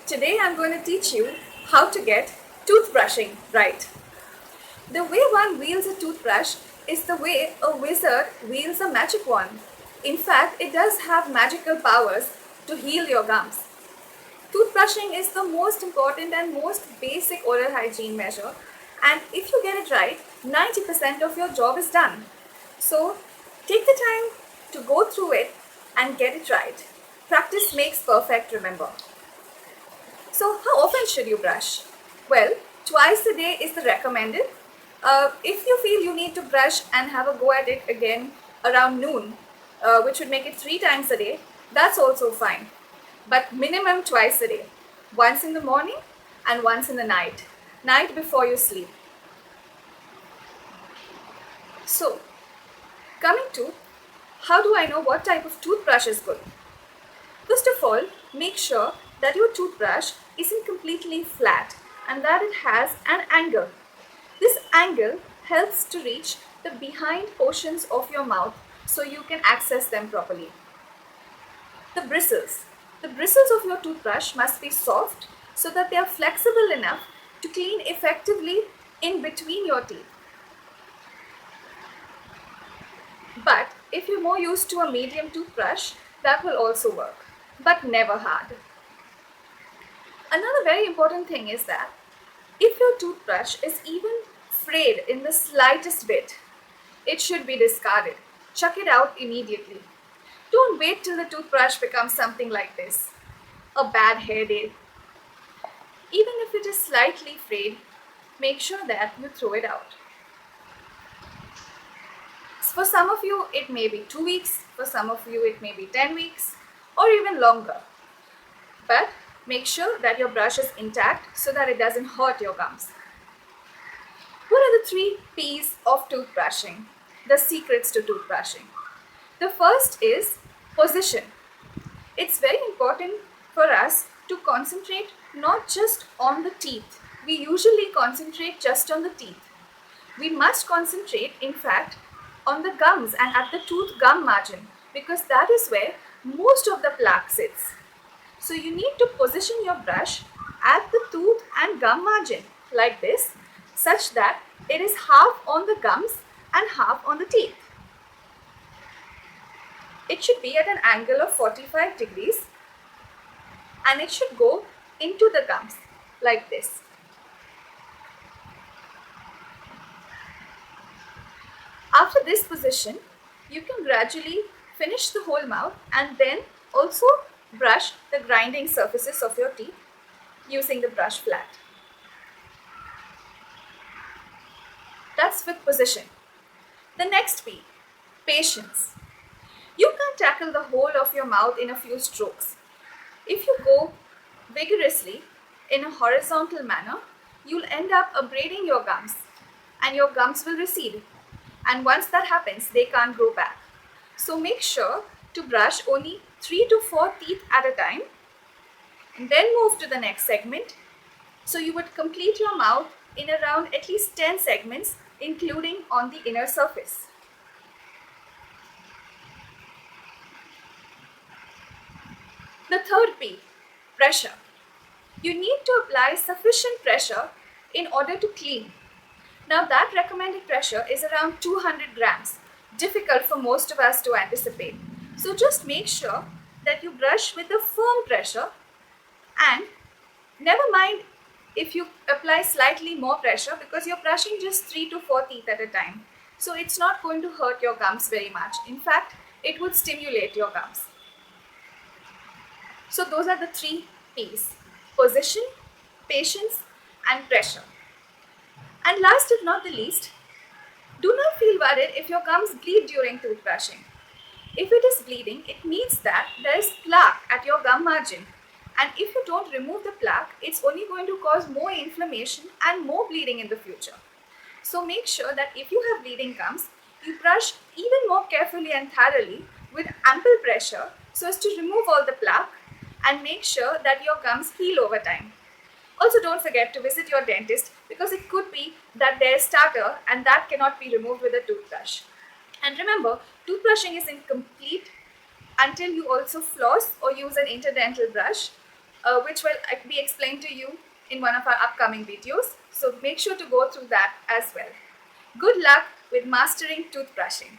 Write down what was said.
Today I'm going to teach you how to get toothbrushing right. The way one wields a toothbrush is the way a wizard wields a magic wand. In fact, it does have magical powers to heal your gums. Toothbrushing is the most important and most basic oral hygiene measure, and if you get it right, 90% of your job is done. So, take the time to go through it and get it right. Practice makes perfect, remember. So, how often should you brush? Well, twice a day is the recommended. If you feel you need to brush and have a go at it again around noon, which would make it 3 times a day, that's also fine. But minimum twice a day, once in the morning and once in the night before you sleep. So, coming to how do I know what type of toothbrush is good? First of all, make sure that your toothbrush isn't completely flat and that it has an angle. This angle helps to reach the behind portions of your mouth so you can access them properly. The bristles. The bristles of your toothbrush must be soft so that they are flexible enough to clean effectively in between your teeth. But if you're more used to a medium toothbrush, that will also work, but never hard. Another very important thing is that if your toothbrush is even frayed in the slightest bit, it should be discarded. Chuck it out immediately. Don't wait till the toothbrush becomes something like this, a bad hair day. Even if it is slightly frayed, make sure that you throw it out. For some of you, it may be 2 weeks. For some of you, it may be 10 weeks or even longer. But make sure that your brush is intact so that it doesn't hurt your gums. What are the 3 P's of toothbrushing? The secrets to toothbrushing. The first is position. It's very important for us to concentrate not just on the teeth. We usually concentrate just on the teeth. We must concentrate, in fact, on the gums and at the tooth gum margin because that is where most of the plaque sits. So you need to position your brush at the tooth and gum margin like this, such that it is half on the gums and half on the teeth. It should be at an angle of 45 degrees and it should go into the gums like this. After this position, you can gradually finish the whole mouth and then also brush the grinding surfaces of your teeth using the brush flat. That's with position. The next P, patience. You can't tackle the whole of your mouth in a few strokes. If you go vigorously in a horizontal manner, you'll end up abrading your gums and your gums will recede. And once that happens, they can't grow back. So make sure to brush only 3 to 4 teeth at a time and then move to the next segment. So you would complete your mouth in around at least 10 segments, including on the inner surface. The third P, pressure. You need to apply sufficient pressure in order to clean. Now that recommended pressure is around 200 grams, difficult for most of us to anticipate. So just make sure that you brush with a firm pressure and never mind if you apply slightly more pressure because you're brushing just 3 to 4 teeth at a time. So it's not going to hurt your gums very much. In fact, it would stimulate your gums. So those are the 3 P's: position, patience and pressure. And last but not the least, do not feel worried if your gums bleed during toothbrushing. If it is bleeding, it means that there is plaque at your gum margin. And if you don't remove the plaque, it's only going to cause more inflammation and more bleeding in the future. So make sure that if you have bleeding gums, you brush even more carefully and thoroughly with ample pressure so as to remove all the plaque and make sure that your gums heal over time. Also, don't forget to visit your dentist because it could be that there is tartar and that cannot be removed with a toothbrush. And remember, toothbrushing is incomplete until you also floss or use an interdental brush which will be explained to you in one of our upcoming videos. So make sure to go through that as well. Good luck with mastering toothbrushing.